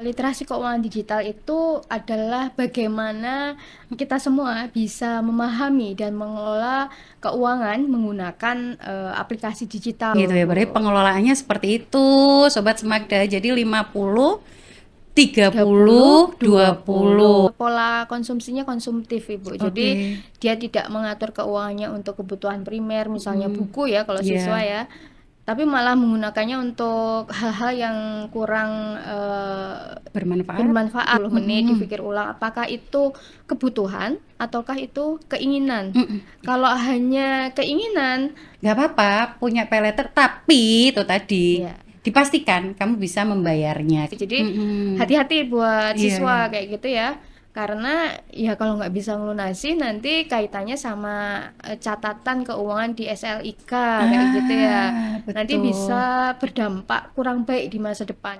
Literasi keuangan digital itu adalah bagaimana kita semua bisa memahami dan mengelola keuangan menggunakan aplikasi digital. Gitu ya, berarti pengelolaannya seperti itu, Sobat Semagda. Jadi 50, 30, 30, 20. 20. Pola konsumsinya konsumtif, Ibu. Jadi Oke. dia tidak mengatur keuangannya untuk kebutuhan primer, misalnya Mm-mm. buku ya kalau siswa Ya. ya. Tapi malah menggunakannya untuk hal-hal yang kurang Bermanfaat. bermanfaat. 10 menit Mm-mm. dipikir ulang apakah itu kebutuhan ataukah itu keinginan. Mm-mm. Kalau hanya keinginan, Nggak apa-apa, punya paylater, tapi itu tadi ya. dipastikan kamu bisa membayarnya. Jadi Mm-mm. hati-hati buat Iya, iya. siswa kayak gitu ya. Karena ya kalau nggak bisa ngelunasi nanti kaitannya sama catatan keuangan di SLIK kayak gitu ya. Nanti Betul. bisa berdampak kurang baik di masa depan.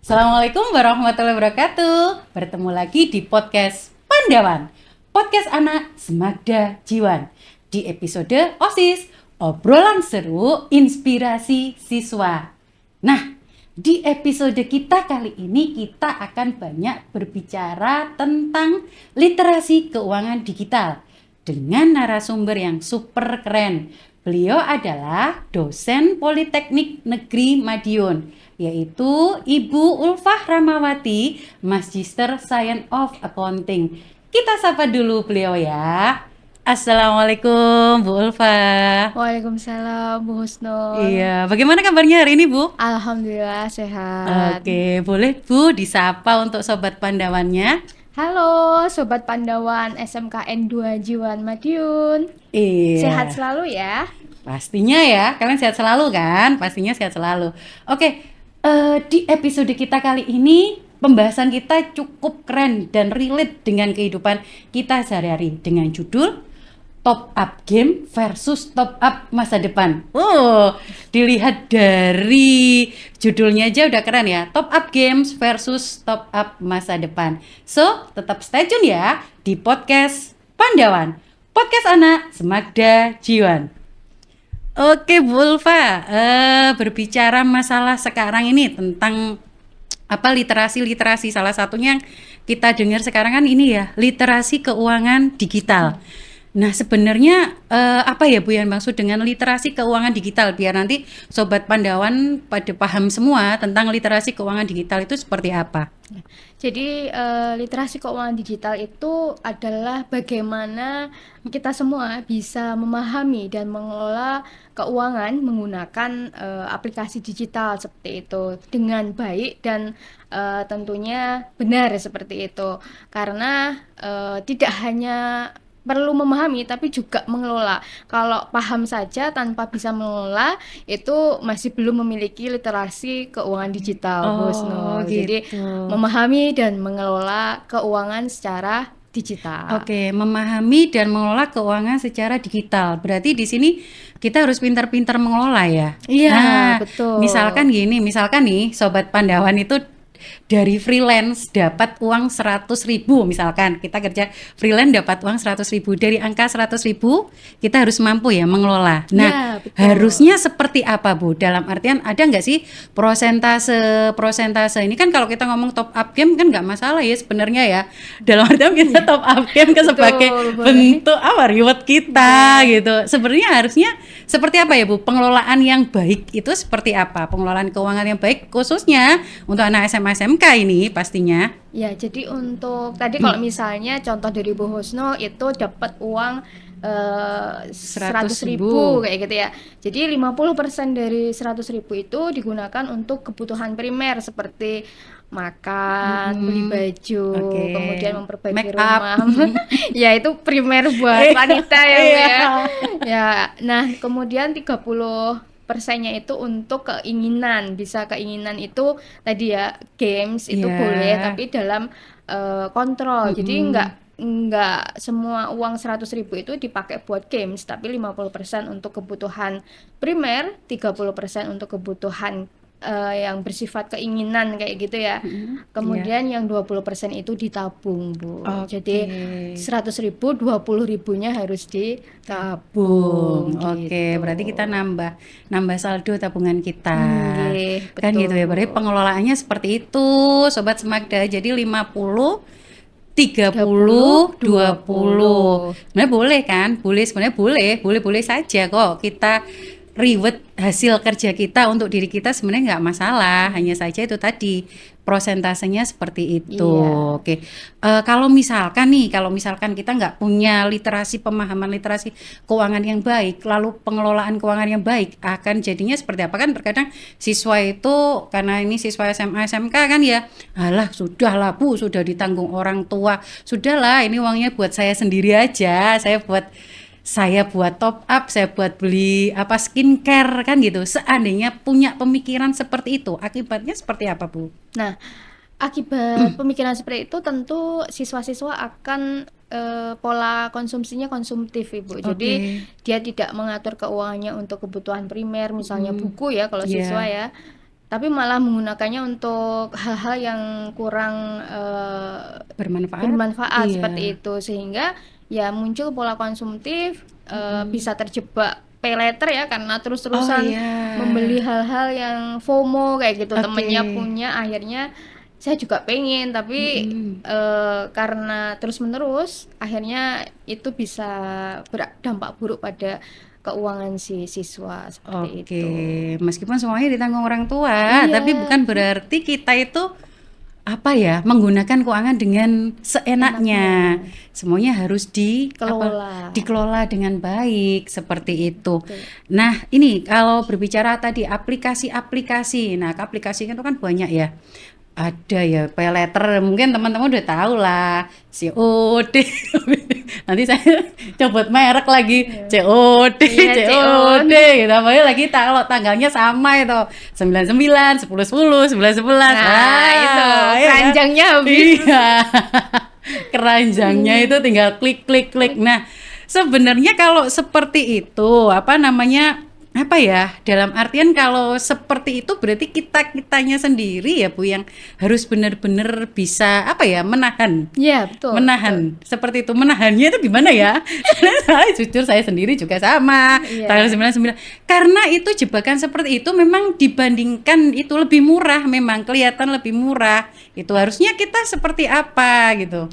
Assalamualaikum warahmatullahi wabarakatuh. Bertemu lagi di podcast Pandawan, podcast anak Semagda Jiwan. Di episode OSIS, obrolan seru inspirasi siswa. Nah, di episode kita kali ini kita akan banyak berbicara tentang literasi keuangan digital dengan narasumber yang super keren. Beliau adalah dosen Politeknik Negeri Madiun, yaitu Ibu Ulfah Ramawati, Magister Science of Accounting. Kita sapa dulu beliau ya. Assalamualaikum Bu Ulfah. Waalaikumsalam Bu Husnul. Iya, bagaimana kabarnya hari ini Bu? Alhamdulillah sehat. Oke, boleh Bu disapa untuk sobat pandawannya? Halo Sobat Pandawan SMKN 2 Jiwan Madiun. Sehat Iya. selalu ya. Pastinya ya, kalian sehat selalu kan? Pastinya sehat selalu. Oke, di episode kita kali ini pembahasan kita cukup keren dan relate dengan kehidupan kita sehari-hari dengan judul Top Up Game versus Top Up Masa Depan. Oh, dilihat dari judulnya aja udah keren ya. Top Up Games versus Top Up Masa Depan. So, tetap stay tune ya di podcast Pandawan. Podcast anak Semagda Jiwan. Oke, Bu Ulfa, berbicara masalah sekarang ini tentang apa literasi salah satunya yang kita dengar sekarang kan ini ya, literasi keuangan digital. Nah, sebenarnya apa ya Bu yang maksud dengan literasi keuangan digital biar nanti sobat Pandawan pada paham semua tentang literasi keuangan digital itu seperti apa? Jadi literasi keuangan digital itu adalah bagaimana kita semua bisa memahami dan mengelola keuangan menggunakan aplikasi digital seperti itu dengan baik dan tentunya benar seperti itu. Karena tidak hanya perlu memahami tapi juga mengelola. Kalau paham saja tanpa bisa mengelola itu masih belum memiliki literasi keuangan digital, Bu Oh, Husnul. Jadi gitu. memahami dan mengelola keuangan secara digital. Oke, memahami dan mengelola keuangan secara digital. Berarti di sini kita harus pintar-pintar mengelola ya. Iya, Nah, betul. misalkan gini, misalkan nih Sobat Pandawan itu dari freelance dapat uang 100.000 misalkan kita kerja freelance dapat uang 100.000 dari angka 100.000 kita harus mampu ya mengelola. Nah, Iya, betul. harusnya seperti apa Bu? Dalam artian ada nggak sih prosentase ini kan kalau kita ngomong top up game kan nggak masalah ya sebenarnya ya. Dalam artian kita top up game ke sebagai Betul, boleh. bentuk apa reward kita Iya. gitu. Sebenarnya harusnya seperti apa ya Bu? Pengelolaan yang baik itu seperti apa? Pengelolaan keuangan yang baik khususnya untuk anak SMA SMK ini pastinya. Ya, jadi untuk tadi kalau misalnya contoh dari Bu Husno itu dapat uang 100 ribu 100.000. kayak gitu ya. Jadi 50% dari 100 ribu itu digunakan untuk kebutuhan primer seperti makan, beli Mm-mm. baju, Oke. kemudian memperbaiki Make up. rumah. Ya, itu primer buat wanita ya, Bu ya. Iya. Ya, nah kemudian 30% itu untuk keinginan. Bisa keinginan itu tadi ya games itu boleh Iya. tapi dalam kontrol. Jadi Mm-mm. nggak semua uang 100 ribu itu dipakai buat games, tapi 50% untuk kebutuhan primer, 30% untuk kebutuhan yang bersifat keinginan kayak gitu ya. Iya. Kemudian yang 20% itu ditabung, Bu. Jadi Oke. 100.000, 20.000-nya harus Bung, ditabung oke, gitu. berarti kita nambah nambah saldo tabungan kita. Nggih, Kan betul, gitu ya. Bu. Berarti pengelolaannya seperti itu, Sobat Semakda. Jadi 50 30 30, 20. 20. Sebenarnya boleh kan? Boleh, sebenarnya boleh saja kok. Kita reward hasil kerja kita untuk diri kita sebenarnya nggak masalah. Hanya saja itu tadi prosentasenya seperti itu. Iya. Oke. Kalau misalkan kita nggak punya pemahaman literasi keuangan yang baik, lalu pengelolaan keuangan yang baik, akan jadinya seperti apa? Kan terkadang siswa itu, karena ini siswa SMA SMK kan ya, alah sudahlah Bu, sudah ditanggung orang tua, sudahlah ini uangnya buat saya sendiri aja, saya buat top up, saya buat beli apa skincare kan gitu. Seandainya punya pemikiran seperti itu, akibatnya seperti apa Bu? Nah, akibat pemikiran seperti itu tentu siswa-siswa akan pola konsumsinya konsumtif, Ibu. Jadi Oke. dia tidak mengatur keuangannya untuk kebutuhan primer, misalnya Mhm. buku ya kalau siswa Iya, ya, tapi malah menggunakannya untuk hal-hal yang kurang bermanfaat. bermanfaat seperti Iya. itu, sehingga ya muncul pola konsumtif, Mhm. bisa terjebak paylater ya karena Oh terus-terusan iya. membeli hal-hal yang FOMO kayak gitu, Oke. temennya punya akhirnya saya juga pengen, tapi Mhm. karena terus-menerus akhirnya itu bisa berdampak buruk pada keuangan si siswa seperti Oke, itu. meskipun semuanya ditanggung orang tua, Iya, tapi bukan berarti kita itu apa ya, menggunakan keuangan dengan enaknya seenaknya. Semuanya harus kelola. dikelola dengan baik seperti itu. Betul. Nah, ini kalau berbicara tadi aplikasi-aplikasi. Nah, aplikasi itu kan banyak ya. Ada ya paylater, mungkin teman-teman udah tahu lah, COD. Nanti saya cobot merek lagi, Iya. COD, Iya, COD Ceon. gitu. Apalagi lagi kalau tanggalnya sama itu 99, 10, 10, 11, 11. Nah, itu Iya kan? keranjangnya habis. Iya. Keranjangnya itu tinggal klik klik klik. Nah, sebenarnya kalau seperti itu, apa namanya? Apa ya? Dalam artian kalau seperti itu berarti kita-kitanya sendiri ya Bu yang harus benar-benar bisa apa ya? Menahan. Iya, betul, betul. Menahan. Seperti itu. Menahannya itu gimana ya? Saya jujur saya sendiri juga sama. Tanggal Iya. 99. Karena itu jebakan seperti itu memang dibandingkan itu lebih murah, memang kelihatan lebih murah. Itu harusnya kita seperti apa gitu.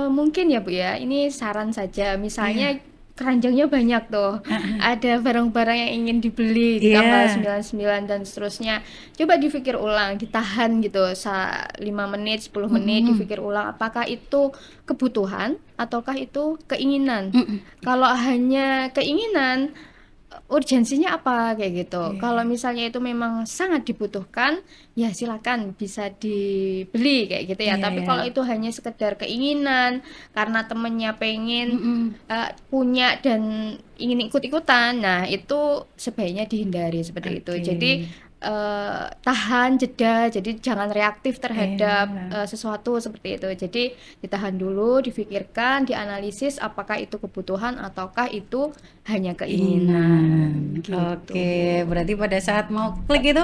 Mungkin ya Bu ya, ini saran saja. Iya. Misalnya keranjangnya banyak tuh, ada barang-barang yang ingin dibeli di tanggal Iya. 99 dan seterusnya. Coba dipikir ulang, ditahan gitu, 5 menit, 10 menit, Mm-mm. dipikir ulang apakah itu kebutuhan ataukah itu keinginan. Mm-mm. Kalau hanya keinginan, urgensinya apa kayak gitu. Kalau Iya. misalnya itu memang sangat dibutuhkan, ya silakan bisa dibeli kayak gitu ya. Iya Tapi ya. kalau itu hanya sekedar keinginan karena temennya pengen Mm-mm. punya dan ingin ikut-ikutan, nah itu sebaiknya dihindari seperti itu. Oke. Jadi tahan jeda, jadi jangan reaktif terhadap Iya. sesuatu seperti itu. Jadi ditahan dulu, difikirkan, dianalisis apakah itu kebutuhan ataukah itu hanya keinginan Keinginan. gitu, Oke, Bu. berarti pada saat mau klik itu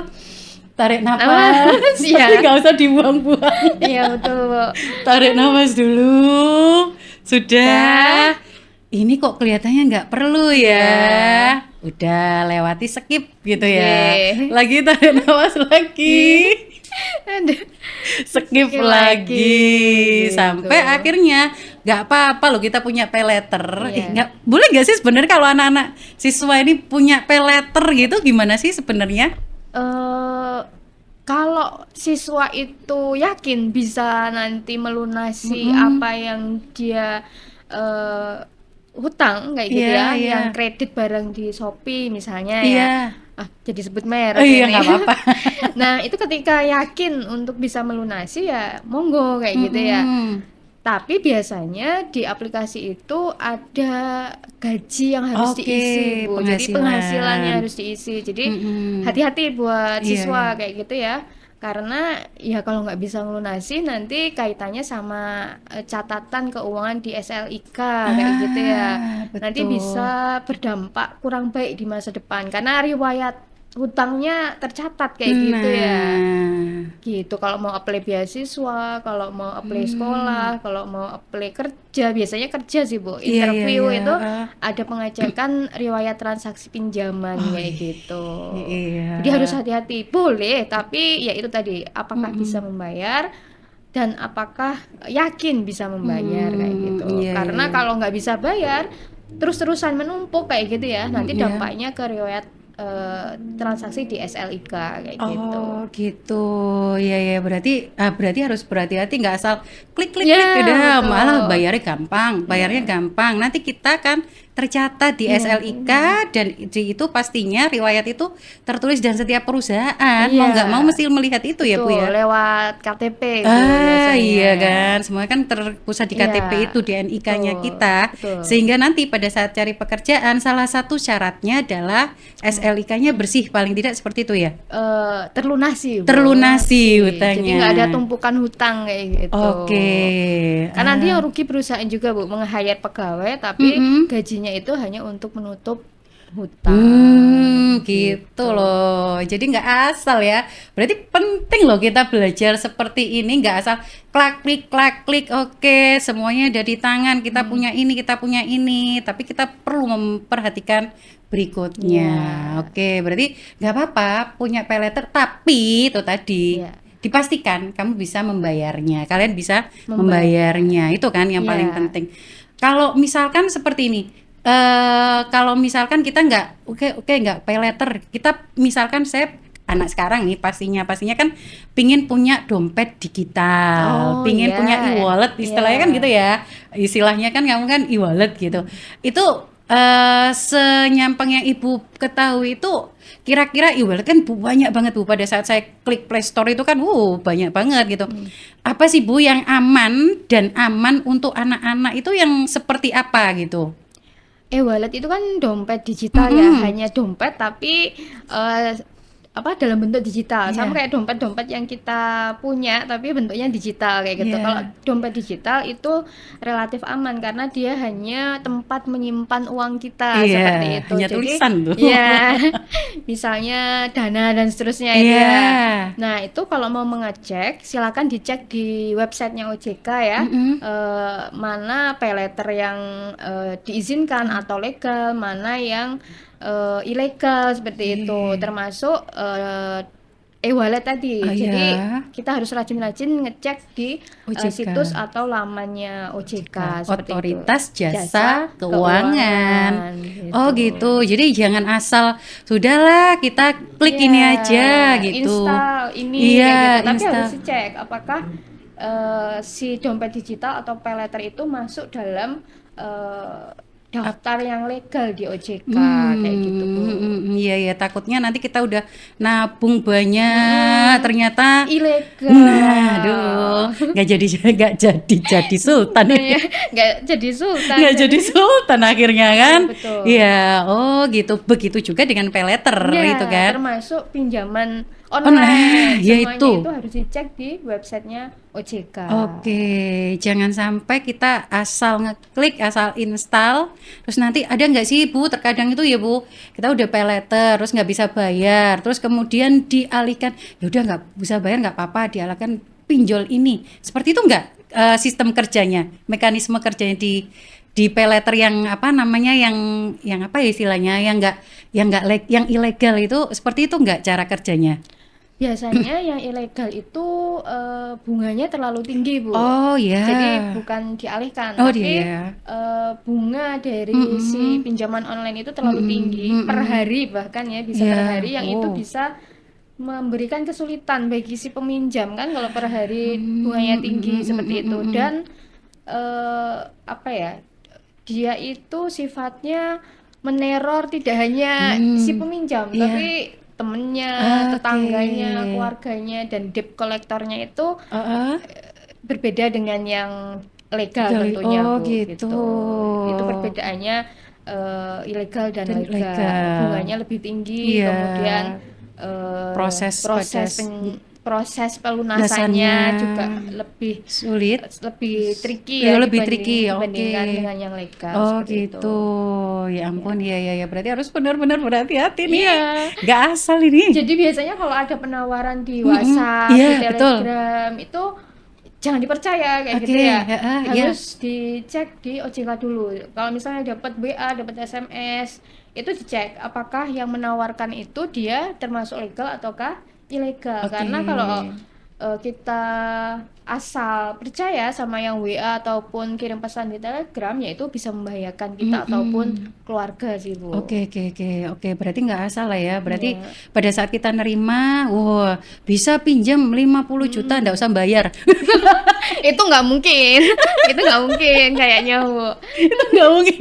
tarik Nah, nafas, tapi iya, nggak usah dibuang-buang. iya betul, Bu. Tarik nafas dulu. Dah, Sudah. Ini kok kelihatannya nggak perlu iya, ya. Udah lewati skip gitu ya. oke. Lagi tarik nafas lagi. Aduh, Skip oke lagi lagi gitu. sampai akhirnya nggak apa-apa loh kita punya pay letter. Iya. Nggak boleh nggak sih sebenarnya kalau anak-anak siswa ini punya pay letter gitu gimana sih sebenarnya? eh Kalau siswa itu yakin bisa nanti melunasi Mm-mm. apa yang dia eh, hutang kayak gitu Iya, ya, iya, yang kredit barang di Shopee misalnya ya. iya. Jadi sebut Oh merek iya ini. nggak apa-apa. Nah, itu ketika yakin untuk bisa melunasi ya monggo kayak gitu ya. Mm-mm. Tapi biasanya di aplikasi itu ada gaji yang harus Oke, diisi, Bu. Jadi penghasilan. penghasilannya harus diisi. Jadi Mm-mm. hati-hati buat Iya, iya. siswa kayak gitu ya. Karena ya kalau nggak bisa ngelunasi nanti kaitannya sama catatan keuangan di SLIK kayak gitu ya. Ah, Nanti betul. bisa berdampak kurang baik di masa depan karena riwayat hutangnya tercatat kayak gitu ya. Nah, Gitu, kalau mau apply beasiswa, kalau mau apply hmm, sekolah, kalau mau apply kerja, biasanya kerja sih Bu. iya iya Interview iya, itu heeh. ada pengecekan riwayat transaksi pinjaman Oh kayak gitu. Jadi harus iya, hati-hati. Boleh, tapi ya itu tadi, apakah bisa mhm, membayar dan apakah yakin bisa membayar kayak gitu. iya iya Karena iya, kalau nggak bisa bayar, terus-terusan menumpuk kayak gitu ya, nanti iya. dampaknya ke riwayat transaksi di SLIK kayak gitu. Oh gitu, ya ya berarti harus berhati-hati nggak asal klik klik klik Ya, udah malah betul. bayarnya Ya. gampang. Nanti kita kan tercatat di Iya. SLIK dan di itu pastinya riwayat itu tertulis dan setiap perusahaan mau Iya, nggak mau mesti melihat itu ya Bu betul. ya. Lewat KTP itu Ah, biasanya. iya kan, semuanya kan terpusat di Iya, KTP itu, di NIK-nya betul, kita, betul. sehingga nanti pada saat cari pekerjaan, salah satu syaratnya adalah SLIK-nya bersih, paling tidak seperti itu ya? Terlunasi, Bu, Terlunasi lunasi. Jadi hutangnya. nggak ada tumpukan hutang kayak gitu. Oke. Kan nanti yang Ah, rugi perusahaan juga, Bu, menge-hire pegawai tapi mm-mm. gajinya itu hanya untuk menutup hutang Gitu gitu. loh. Jadi nggak asal ya. Berarti penting loh kita belajar seperti ini, nggak asal klak klik. Oke, semuanya ada di tangan. Hmm. Kita punya ini. Tapi kita perlu memperhatikan berikutnya. Ya, Oke, berarti nggak apa-apa punya pay letter, tapi itu tadi ya, dipastikan kamu bisa membayarnya. Kalian bisa membayar. membayarnya. Itu kan yang paling Ya. penting. Kalau misalkan seperti ini, kalau misalkan kita nggak oke nggak pay letter, kita misalkan saya anak sekarang nih pastinya kan pingin punya dompet digital, Oh pingin punya ya, e-wallet istilahnya kan gitu ya. ya, istilahnya kan kamu kan e-wallet gitu. Hmm. Itu senyampang yang ibu ketahui itu kira-kira e-wallet kan banyak banget bu. Pada saat saya klik Play Store itu kan, banyak banget gitu. Hmm. Apa sih bu yang aman dan aman untuk anak-anak itu yang seperti apa gitu? E-wallet itu kan dompet digital ya, Mhm, hanya dompet tapi eh, apa dalam bentuk digital. Sama iya kayak dompet-dompet yang kita punya tapi bentuknya digital kayak gitu. Kalau iya dompet digital itu relatif aman karena dia hanya tempat menyimpan uang kita iya, seperti itu. hanya Jadi tulisan tuh. ya misalnya Dana dan seterusnya itu ya. Iya, Nah, itu kalau mau mengecek, silakan dicek di websitenya OJK ya, mhm, mana paylater yang diizinkan atau legal, mana yang ilegal seperti itu, oke. termasuk e-wallet Oh tadi. iya, Jadi kita harus rajin-rajin ngecek di OJK, situs atau lamannya OJK seperti itu. Otoritas Jasa Jasa Keuangan. Keuangan Oh gitu. gitu, jadi jangan asal, "Sudahlah kita klik Iya, ini aja," gitu. install ini kayak gitu. Iya, Tapi harus install. dicek apakah si dompet digital atau paylater itu masuk dalam eh, daftar yang legal di OJK kayak gitu, Bu. Iya ya, takutnya nanti kita udah nabung banyak, Mm-mm, ternyata nah, aduh, ilegal. nggak jadi sultan Nah ini. ya, nggak jadi sultan Nggak jadi. jadi sultan akhirnya kan. Betul. Iya, oh gitu. Begitu juga dengan paylater itu Ya, kan. termasuk pinjaman Oh nah, online. ya Semuanya itu itu. harus dicek di websitenya OJK. Oke, jangan sampai kita asal ngeklik, asal install, terus nanti ada nggak sih Bu, terkadang itu ya Bu, kita udah pay letter, terus nggak bisa bayar, terus kemudian dialihkan, ya udah nggak bisa bayar nggak apa-apa, dialihkan pinjol ini, seperti itu nggak sistem kerjanya, mekanisme kerjanya di pay letter yang apa namanya, yang apa ya istilahnya, yang ilegal itu, seperti itu nggak cara kerjanya? Biasanya yang ilegal itu bunganya terlalu tinggi, Bu. Oh Jadi ya, bukan dialihkan, oh dia tapi ya, bunga dari si mm pinjaman online itu terlalu Mhm tinggi per mhm. hari bahkan ya bisa per Iya, hari yang itu oh. bisa memberikan kesulitan bagi si peminjam kan kalau per hari bunganya Mhm tinggi mhm seperti mhm itu mhm. dan apa ya dia itu sifatnya meneror tidak hanya si Mmm, peminjam iya, tapi temennya, oke. tetangganya, keluarganya dan debt kolektornya itu Heeh, berbeda dengan yang legal tentunya oh Bu gitu. gitu. Itu perbedaannya ilegal dan Dan legal. legal. Bunganya lebih tinggi, Iya, kemudian proses pada proses s proses pelunasannya Lunasannya juga lebih sulit. tricky ya Lebih tricky, dibandingkan oke. dengan yang legal Oh seperti itu. gitu, ya Ya. ampun, ya ya ya, berarti harus benar-benar berhati-hati nih, Iya. nggak asal ini. Jadi biasanya kalau ada penawaran di Mm-mm. WhatsApp, di Iya betul. Telegram itu jangan dipercaya kayak gitu Oke, ya. ya, Harus dicek di OJK dulu. Kalau misalnya dapat WA, dapat SMS, itu dicek apakah yang menawarkan itu dia termasuk legal ataukah ilegal. oke. Karena kalau kita asal percaya sama yang WA ataupun kirim pesan di Telegram, ya itu bisa membahayakan kita ataupun Mm-mm. keluarga sih, Bu. Oke, berarti nggak asal lah ya. Berarti Iya. pada saat kita nerima, wah bisa pinjam 50 juta, nggak usah bayar. Itu nggak mungkin. Itu nggak mungkin kayaknya, Bu. Itu nggak mungkin.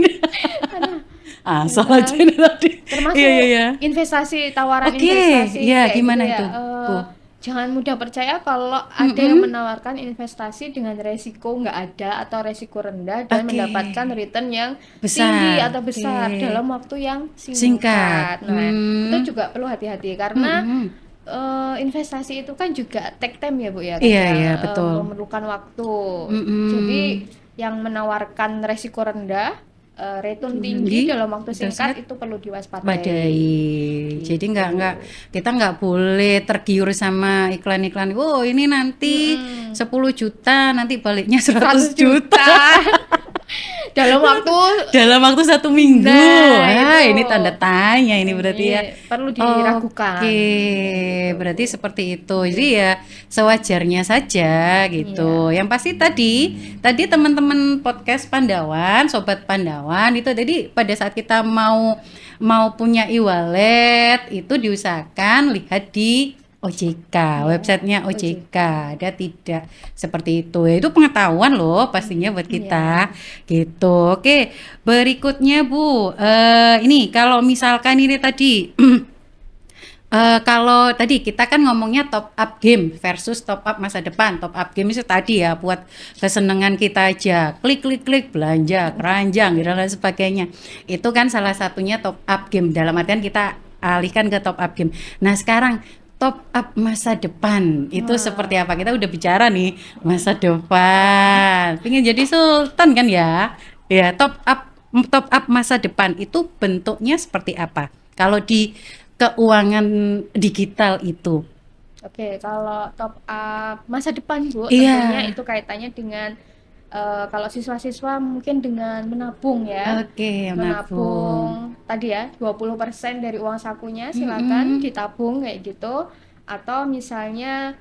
Asal Iya. aja ini tadi. Termasuk Iya, iya, iya. investasi, tawaran Oke, investasi ya kayak gimana gitu ya. itu, Bu? Jangan mudah percaya kalau ada yang menawarkan investasi dengan resiko nggak ada atau resiko rendah dan Oke. mendapatkan return yang Besar, tinggi atau besar oke. dalam waktu yang Singkat. singkat. Nah, itu juga perlu hati-hati karena Mm-mm. investasi itu kan juga take time ya, Bu ya, Iya, kadang iya, betul. memerlukan waktu. Mm-mm. Jadi yang menawarkan resiko rendah, return Tinggi, tinggi dalam waktu betul singkat sekali. itu perlu diwaspadai. Badai. Jadi Gitu. kita nggak boleh tergiur sama iklan-iklan. Oh, ini nanti 10 juta, nanti baliknya 100 100 juta. juta dalam waktu Dalam waktu 1 minggu. Nah, itu. Ini tanda tanya ini berarti ya. perlu diragukan. Oke, berarti seperti itu. Jadi ya sewajarnya saja gitu. Iya. Yang pasti tadi teman-teman podcast Pandawan, sobat Pandawan itu tadi pada saat kita mau punya e-wallet itu diusahakan lihat di OJK, Iya, websitenya OJK, ada tidak seperti itu. Itu pengetahuan loh pastinya buat kita, gitu. Oke, berikutnya Bu, ini kalau misalkan ini tadi, kalau tadi kita kan ngomongnya top up game versus top up masa depan. Top up game itu tadi ya buat kesenangan kita aja, klik klik klik belanja, keranjang dan lain sebagainya. Itu kan salah satunya top up game. Dalam artian kita alihkan ke top up game. Nah sekarang top up masa depan itu seperti apa? Kita udah bicara nih masa depan. Pengen jadi sultan kan ya? Ya, top up masa depan itu bentuknya seperti apa? Kalau di keuangan digital itu. Oke, kalau top up masa depan, Bu, Iya. tentunya itu kaitannya dengan kalau siswa-siswa mungkin dengan menabung ya. Oke, menabung. Menabung tadi ya 20% dari uang sakunya silakan ditabung kayak gitu, atau misalnya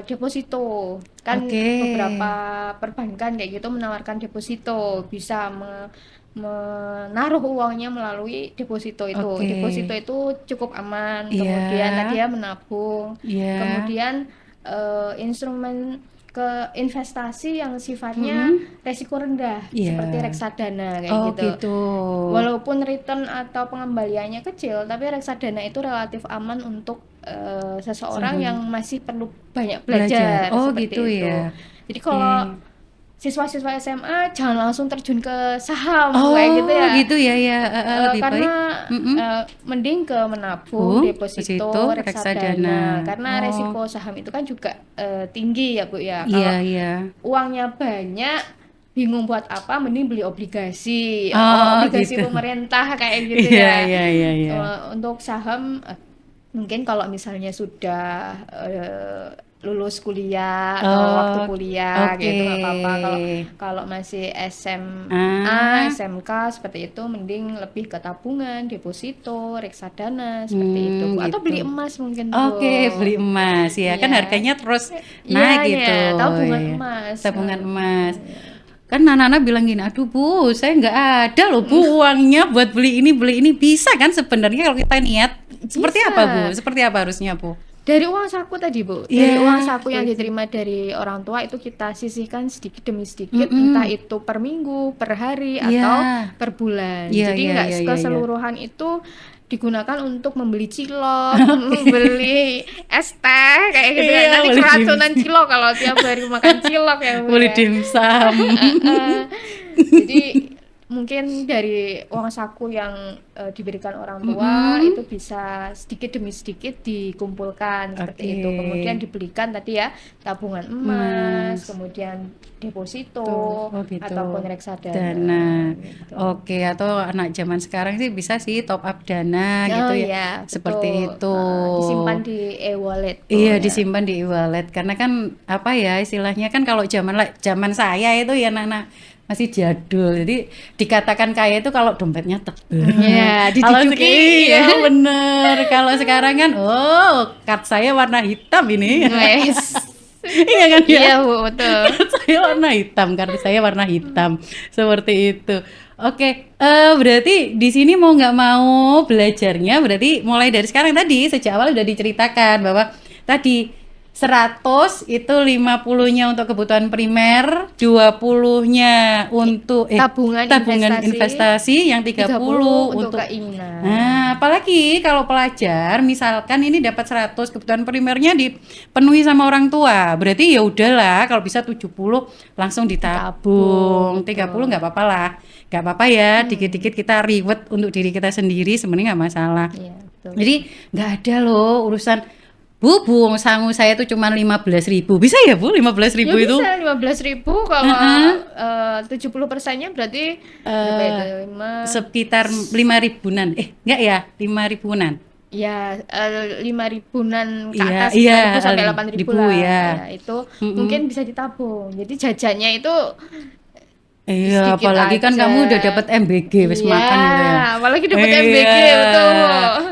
deposito. Kan Oke. beberapa perbankan kayak gitu menawarkan deposito, bisa menaruh uangnya melalui deposito itu. Oke. Deposito itu cukup aman. Iya. Kemudian tadi ya menabung. Iya. Kemudian instrumen ke investasi yang sifatnya resiko rendah, Iya. seperti reksadana kayak Oh, gitu. gitu. Walaupun return atau pengembaliannya kecil, tapi reksadana itu relatif aman untuk seseorang yang masih perlu banyak belajar. Oh, seperti gitu itu. ya. Jadi kalau siswa-siswa SMA jangan langsung terjun ke saham Oh, kayak gitu ya. gitu ya ya. Lebih Karena baik. mending ke menabung, deposito, reksadana. reksadana. Karena Oh. resiko saham itu kan juga tinggi ya, Bu ya. Iya, Kalau iya. uangnya banyak, bingung buat apa, mending beli obligasi. Oh, Obligasi gitu. pemerintah kayak gitu Iya, ya. iya. Untuk saham mungkin kalau misalnya sudah lulus kuliah atau waktu kuliah oke. gitu nggak apa-apa. Kalau masih SMA, SMK seperti itu mending lebih ke tabungan, deposito, reksadana seperti itu, Bu. Atau Gitu. beli emas mungkin, Bu. Oke, beli emas ya. Kan Iya. harganya terus Iya, naik iya, gitu. tabungan Iya. emas. Tabungan emas. Kan Nana bilang gini, aduh Bu, saya nggak ada loh Bu uangnya buat beli ini. Bisa kan sebenarnya kalau kita niat. Seperti Bisa. apa Bu? Seperti apa harusnya Bu? Dari uang saku tadi, Bu. Iya, Dari uang saku yang diterima dari orang tua itu kita sisihkan sedikit demi sedikit, entah itu per minggu, per hari, Iya. atau per bulan. Iya, Jadi iya, nggak iya, iya, keseluruhan itu digunakan untuk membeli cilok, membeli es teh kayak gitu kan. Iya, Nanti beli keracunan cilok kalau tiap hari makan cilok ya, Bu Beli ya. dimsum. Jadi mungkin dari uang saku yang diberikan orang tua Mm-mm. itu bisa sedikit demi sedikit dikumpulkan seperti itu. Kemudian Oke. dibelikan tadi ya tabungan emas, Mas. kemudian Tuh, deposito oh gitu. ataupun Dana. reksadana gitu. Oke, atau anak zaman sekarang sih bisa sih top up dana gitu Oh ya. iya, Seperti betul. itu. Disimpan di e-wallet tuh Iya, ya. disimpan di e-wallet karena kan apa ya istilahnya kan kalau zaman saya itu ya anak-anak masih jadul. Jadi dikatakan kaya itu kalau dompetnya tebel. Ya, Kalau dijujuki iya ya. bener. Kalau sekarang kan oh, card saya warna hitam ini. Wes. Iya kan ya? Iya, Bu, betul. Saya warna hitam, kartu saya warna hitam, seperti itu. Oke, berarti di sini mau nggak mau belajarnya berarti mulai dari sekarang tadi sejak awal udah diceritakan bahwa tadi 100 itu 50-nya untuk kebutuhan primer, 20-nya untuk Tabungan tabungan investasi, investasi, yang 30 30 untuk untuk. keinginan. Nah, apalagi kalau pelajar misalkan ini dapat 100 kebutuhan primernya dipenuhi sama orang tua. Berarti ya udahlah kalau bisa 70 langsung Ditabung, ditabung. 30 betul. nggak apa-apa lah. Nggak apa-apa ya, dikit-dikit kita reward untuk diri kita sendiri sebenarnya nggak masalah. Iya, betul. Jadi nggak ada loh urusan Bu, sangu saya tuh cuma 15.000. Bisa ya Bu, 15.000 Ya itu? bisa 15.000 kalau Heeh. 70%-nya berarti berapa itu? Eh, sekitar 5 ribuan. Enggak ya, 5 ribuan. Ya 5 ribuan ke Iya, atas, iya, 5.000 sampai 8.000 ribu lah. ya. Ya, itu Mm-mm. mungkin bisa ditabung. Jadi jajannya itu Iya, sedikit apalagi kan aja. kamu udah dapat MBG wis Iya, makan gitu ya. apalagi dapat Iya. MBG betul.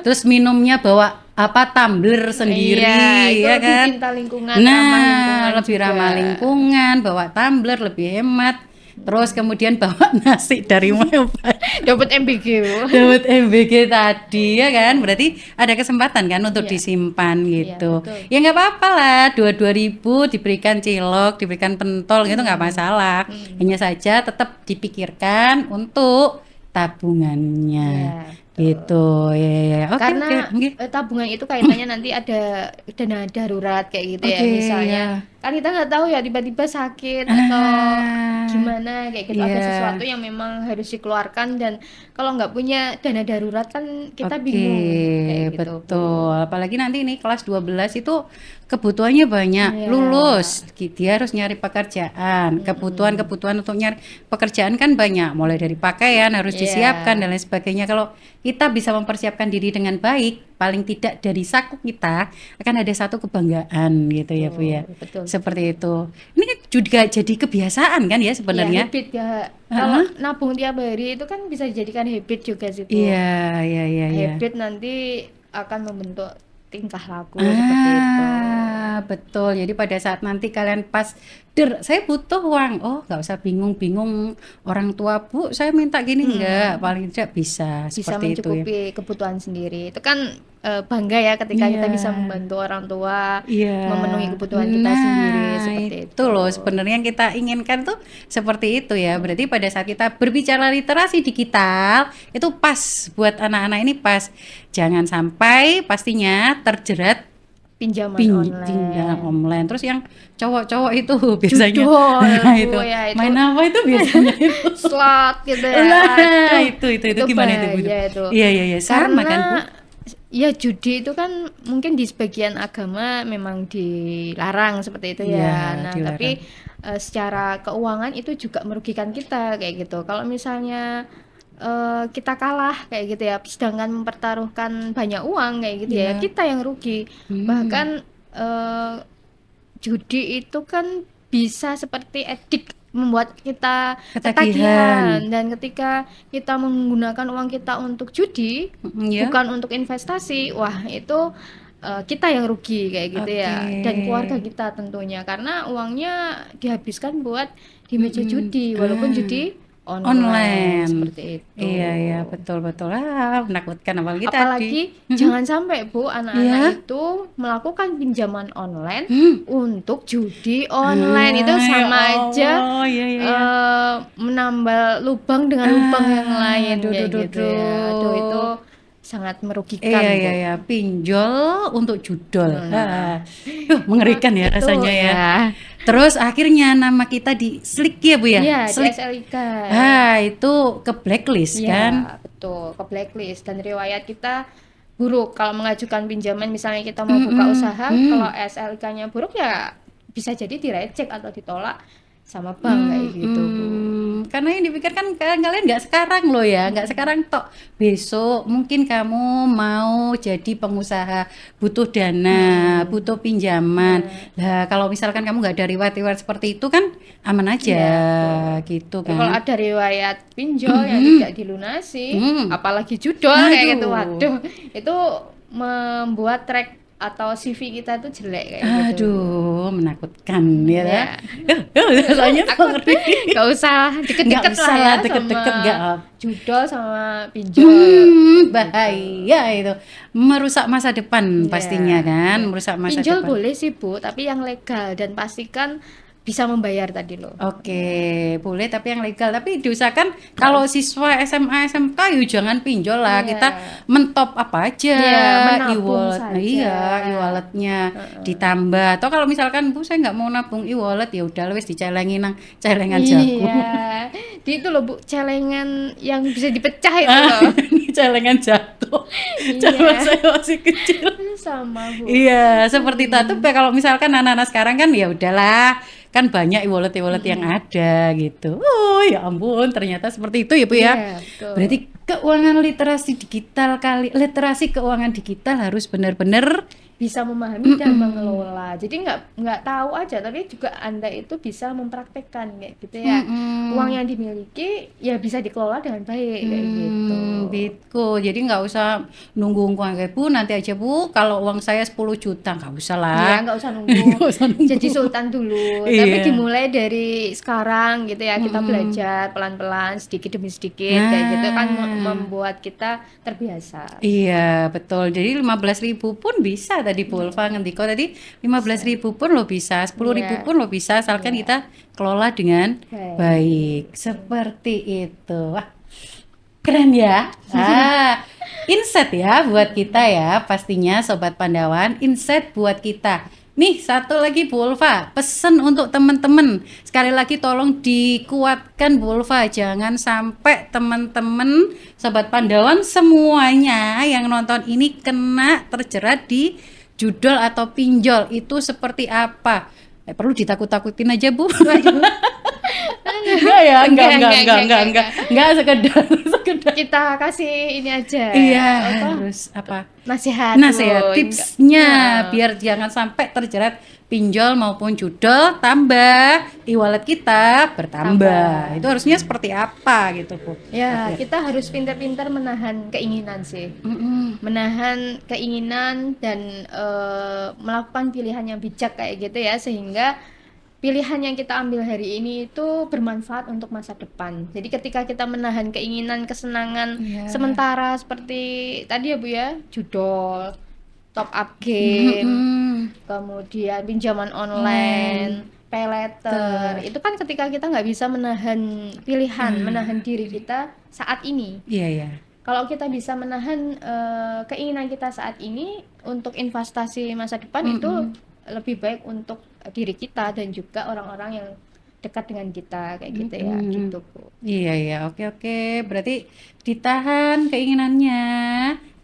Terus minumnya bawa apa tumbler Iya, sendiri itu ya lebih kan? cinta lingkungan, ramah Nah, lingkungan lebih juga. ramah lingkungan, bawa tumbler lebih hemat. Terus kemudian bawa nasi dari Mobile. Dapat MBG. Bu. Dapat MBG tadi ya kan, berarti ada kesempatan kan untuk Iya, disimpan iya gitu. betul. Ya nggak apa-apa lah, 2.000 diberikan cilok, diberikan pentol gitu nggak masalah. Hanya saja tetap dipikirkan untuk tabungannya Iya, betul. gitu. Ya. Oke, Karena oke, nggih. tabungan itu kaitannya nanti ada dana darurat kayak gitu ya. Oke, Misalnya, ya. kan kita nggak tahu ya tiba-tiba sakit atau Ah, gimana kayak gitu. Ada sesuatu iya. yang memang harus dikeluarkan dan kalau nggak punya dana darurat kan kita Oke, bingung kayak gitu, Bu. betul. Apalagi nanti nih kelas 12 itu kebutuhannya banyak. Iya. Lulus, dia harus nyari pekerjaan. Kebutuhan-kebutuhan untuk nyari pekerjaan kan banyak. Mulai dari pakaian harus disiapkan Iya. dan lain sebagainya. Kalau kita bisa mempersiapkan diri dengan baik, paling tidak dari saku kita akan ada satu kebanggaan gitu ya, Bu ya. Betul. Seperti itu. Ini kan juga jadi kebiasaan kan ya Ya, sebenarnya. habit ya. Kalau nabung tiap hari itu kan bisa dijadikan habit juga sih, Bu. Iya, iya, iya, iya. Habit nanti akan membentuk tingkah laku seperti itu. Betul. Jadi pada saat nanti kalian pas, saya butuh uang. Oh, nggak usah bingung-bingung orang tua, Bu, saya minta gini enggak. Paling tidak bisa Bisa seperti itu ya. mencukupi kebutuhan sendiri. Itu kan bangga ya ketika kita Iya. bisa membantu orang tua Iya. memenuhi kebutuhan kita sendiri Nah, seperti itu loh sebenarnya yang kita inginkan tuh seperti itu ya. Berarti pada saat kita berbicara literasi digital, itu pas buat anak-anak ini pas. Jangan sampai pastinya terjerat pinjaman pinjaman online. online. Terus yang cowok-cowok itu biasanya Judul, nah Bu, itu ya, itu main apa itu biasanya itu? slot gitu ya. Nah, Aduh, itu gimana itu, Bu? bahaya itu. Iya, iya, iya, sama kan, Bu? Karena ya judi itu kan mungkin di sebagian agama memang dilarang seperti itu Iya, ya. Nah, dilarang. tapi secara keuangan itu juga merugikan kita kayak gitu. Kalau misalnya kita kalah kayak gitu ya, sedangkan mempertaruhkan banyak uang kayak gitu ya, Iya. kita yang rugi. Bahkan judi itu kan bisa seperti edik membuat kita ketagihan dan ketika kita menggunakan uang kita untuk judi Ya. bukan untuk investasi, wah itu kita yang rugi kayak gitu ya, dan keluarga kita tentunya karena uangnya dihabiskan buat di meja judi walaupun judi online seperti itu. Iya, betul. Menakutkan apalagi tadi. Apalagi jangan sampai Bu anak-anak itu melakukan pinjaman online untuk judi online. Itu sama aja Oh, iya. menambal lubang dengan lubang yang lain aduh, kayak duh, gitu ya. duh. Aduh, itu sangat merugikan Iya, iya, Bu. iya, pinjol untuk judol. Nah, Mengerikan ya itu rasanya ya. ya. Terus akhirnya nama kita di Slick ya Bu ya? Iya, di Slick. SLIK. Itu ke blacklist Iya, kan? betul, ke blacklist dan riwayat kita buruk. Kalau mengajukan pinjaman misalnya kita mau buka Mm-mm. usaha, kalau SLK-nya buruk ya bisa jadi direcek atau ditolak sama bank kayak gitu, Bu. Karena yang dipikirkan kalian nggak sekarang loh ya, nggak sekarang tok. Besok mungkin kamu mau jadi pengusaha, butuh dana, butuh pinjaman. Nah, Lah kalau misalkan kamu nggak ada riwayat-riwayat seperti itu kan aman aja, iya, betul. gitu Tapi kalau kan. ada riwayat pinjol yang tidak dilunasi, Hmm. apalagi judol kayak gitu, Aduh, waduh, itu membuat track atau CV kita itu jelek kayak gitu. aduh, menakutkan ya. Ya, Rasanya aku ngeri. nggak usah Nggak deket-deket usah lah ya lah sama deket-deket, nggak judol sama pinjol kayak gitu. bahaya itu. Merusak masa depan pastinya Ya, kan, ya. merusak masa Pinjol depan. boleh sih Bu, tapi yang legal dan pastikan bisa membayar tadi loh. Oke, boleh tapi yang legal. Tapi diusahakan kalau siswa SMA SMK yuk jangan pinjol lah. Iya, Kita mentop apa aja iya, menabung e-wallet. Nah, saja. iya, e-walletnya ditambah. Atau kalau misalkan Bu saya nggak mau nabung e-wallet ya udah wis dicelengin nang celengan jagung. Iya, di itu loh Bu, celengan yang bisa dipecah itu Ah, loh. ini celengan jatuh. Zaman Iya, saya masih kecil. sama Bu. Iya, seperti itu. Tapi kalau misalkan anak-anak sekarang kan ya udahlah, kan banyak e-wallet yang ada gitu. Oh ya ampun, ternyata seperti itu ya Bu ya. Iya, betul. Berarti literasi keuangan digital harus benar-benar. Bisa memahami dan mengelola. Jadi nggak tahu aja, tapi juga Anda itu bisa mempraktekkan kayak gitu ya. Uang yang dimiliki ya bisa dikelola dengan baik kayak gitu. Bitku. Jadi nggak usah nunggu uang kayak Bu, nanti aja Bu. Kalau uang saya 10 juta nggak usah lah. Ya nggak usah nunggu Nggak usah nunggu. jadi sultan dulu. Iya. Tapi dimulai dari sekarang gitu ya. Kita belajar pelan-pelan sedikit demi sedikit kayak gitu kan membuat kita terbiasa. Iya, betul. Jadi 15.000 pun bisa tadi Bu Ulfa ngendiko tadi 15.000 pun lo bisa, 10.000 Iya. pun lo bisa asalkan kita kelola dengan Baik. baik. Seperti itu. Wah, keren ya. Insight ya buat kita ya, pastinya Sobat Pandawan, insight buat kita. Nih, satu lagi Bu Ulfa, pesen untuk teman-teman. Sekali lagi tolong dikuatkan Bu Ulfa, jangan sampai teman-teman Sobat Pandawan semuanya yang nonton ini kena terjerat di judol atau pinjol. Itu seperti apa? Perlu ditakut-takutin aja Bu. Enggak ya, enggak sekedar. Kita kasih ini aja. Iya, Apa? harus apa? Nasihat. Nasihat, Bu. tipsnya Enggak. biar jangan sampai terjerat pinjol maupun judol, tambah e-wallet kita bertambah. Itu harusnya seperti apa gitu Bu? Ya, kita harus pintar-pintar menahan keinginan sih. Menahan keinginan dan melakukan pilihan yang bijak kayak gitu ya, sehingga pilihan yang kita ambil hari ini itu bermanfaat untuk masa depan. Jadi ketika kita menahan keinginan, kesenangan Iya. sementara seperti tadi ya Bu ya, judol, top up game, kemudian pinjaman online, pay later. Itu kan ketika kita nggak bisa menahan pilihan, menahan diri kita saat ini. Iya, iya. Kalau kita bisa menahan keinginan kita saat ini untuk investasi masa depan itu lebih baik untuk diri kita dan juga orang-orang yang dekat dengan kita kayak gitu ya, gitu Bu. Iya, iya. Oke. Berarti ditahan keinginannya.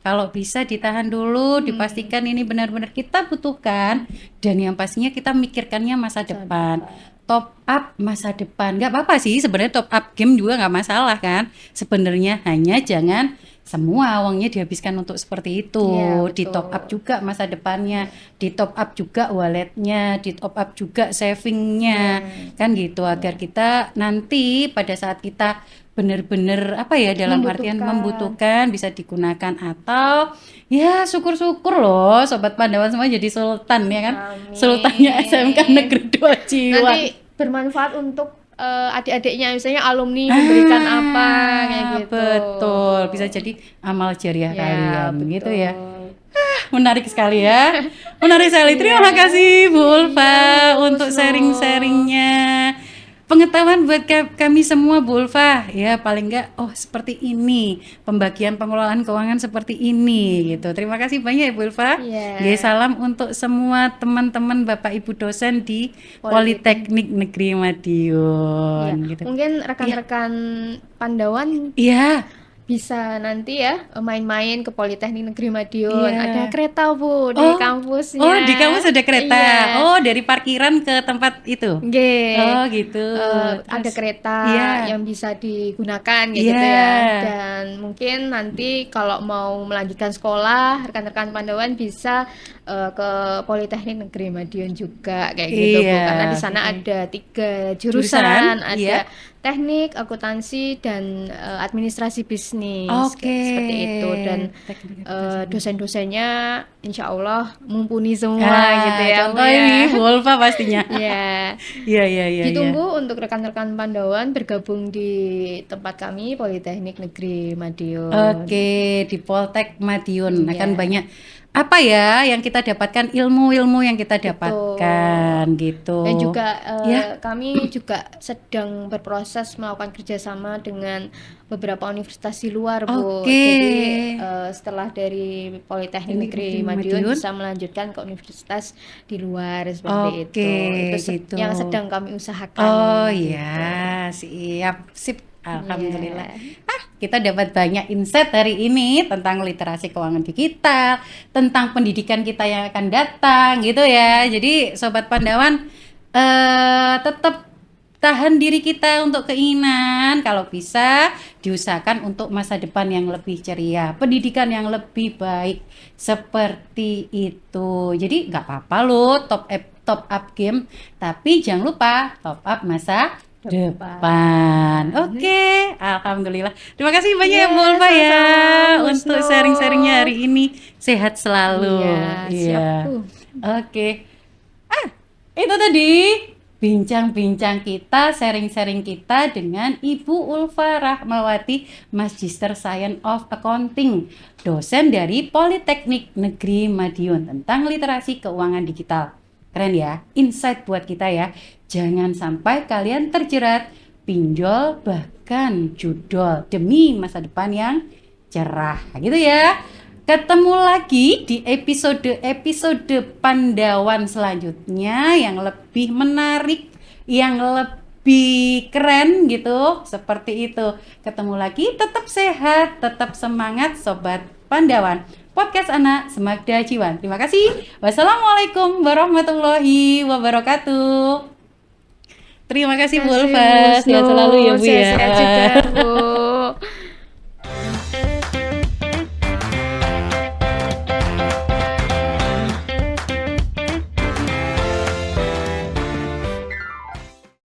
Kalau bisa ditahan dulu, dipastikan ini benar-benar kita butuhkan dan yang pastinya kita mikirkannya masa depan. Top up masa depan. Nggak apa-apa sih sebenarnya top up game juga nggak masalah kan. Sebenarnya hanya jangan semua uangnya dihabiskan untuk seperti itu. Iya, Di top betul. up juga masa depannya, di top up juga walletnya, di top up juga savingnya, kan gitu agar kita nanti pada saat kita benar-benar apa ya dalam artian membutuhkan bisa digunakan atau ya syukur-syukur loh Sobat Pandawan semua jadi sultan ya kan. Amin. Sultannya SMK Negeri 2 Ciwan. Nanti bermanfaat untuk adik-adiknya, misalnya alumni memberikan apa kayak gitu. Betul, bisa jadi amal jariah Ya, kalian betul. gitu ya. Menarik sekali ya. Menarik sekali. Terima kasih Bu Ulfa untuk sharing-sharingnya. pengetahuan buat kami semua Bu Ulfa ya, paling enggak oh seperti ini pembagian pengelolaan keuangan seperti ini gitu. Terima kasih banyak ya Bu Ulfa. Nggih, Iya, salam untuk semua teman-teman Bapak Ibu dosen di Politeknik. Politeknik Negeri Madiun Iya, gitu. mungkin Iya, rekan-rekan Pandawan iya, bisa nanti ya main-main ke Politeknik Negeri Madiun. iya. Ada kereta Bu di Oh, kampusnya. oh di kampus ada kereta. Iya, Oh, dari parkiran ke tempat itu. nggih. Oh, gitu. Ada Terus, kereta iya, yang bisa digunakan kayak iya. gitu ya. Dan mungkin nanti kalau mau melanjutkan sekolah, rekan-rekan Pandawan bisa ke Politeknik Negeri Madiun juga kayak gitu Iya, Bu. Karena di sana oke. ada 3 Jurusan? jurusan, Iya. ada teknik, akuntansi, dan administrasi bisnis Oke. seperti itu. Dan Teknik akuntansi bisnis. dosen-dosennya insya Allah mumpuni semua gitu Ah, ya Bu contoh ini ya. Bu Ulfa pastinya. Ya. Iya, iya, iya, iya. Ditunggu untuk rekan-rekan Pandawan bergabung di tempat kami Politeknik Negeri Madiun. Oke, di Poltek Madiun akan Iya, banyak apa ya yang kita dapatkan, ilmu-ilmu yang kita dapatkan betul. Dan gitu. juga Ya, kami juga sedang berproses melakukan kerjasama dengan beberapa universitas di luar, Bu. oke. Jadi setelah dari Politeknik Teknik Negeri Negeri Madiun Madiun. bisa melanjutkan ke universitas di luar seperti Oke, itu. Itu gitu. yang sedang kami usahakan Oh ya, gitu. siap, sip. Alhamdulillah. Iya. Kita dapat banyak insight hari ini tentang literasi keuangan digital, tentang pendidikan kita yang akan datang, gitu ya. Jadi, Sobat Pandawan, tetap tahan diri kita untuk keinginan. Kalau bisa, diusahakan untuk masa depan yang lebih ceria, pendidikan yang lebih baik, seperti itu. Jadi, nggak apa-apa loh top up game, tapi jangan lupa top up masa depan. Depan. Oke, alhamdulillah. Terima kasih banyak ya Bu Iya, Ulfa ya sama-sama, Bu untuk Wisnu. sharing-sharingnya hari ini. Sehat Iya, selalu. siap, Iya. Bu. Oke. Itu tadi bincang-bincang kita, sharing-sharing kita dengan Ibu Ulfa Rahmawati, Magister Science of Accounting, dosen dari Politeknik Negeri Madiun tentang literasi keuangan digital. Keren ya, insight buat kita ya. Jangan sampai kalian terjerat pinjol bahkan judol demi masa depan yang cerah. Gitu ya. Ketemu lagi di episode Pandawan selanjutnya yang lebih menarik, yang lebih keren gitu, seperti itu. Ketemu lagi, tetap sehat, tetap semangat Sobat Pandawan. Podcast Anak Semakda Jiwan. Terima kasih. Wassalamualaikum warahmatullahi wabarakatuh. Terima kasih Bu Terima kasih, Bu Ulfa. Wisnu. Sehat selalu ya Bu ya. Sehat-sehat juga, Bu.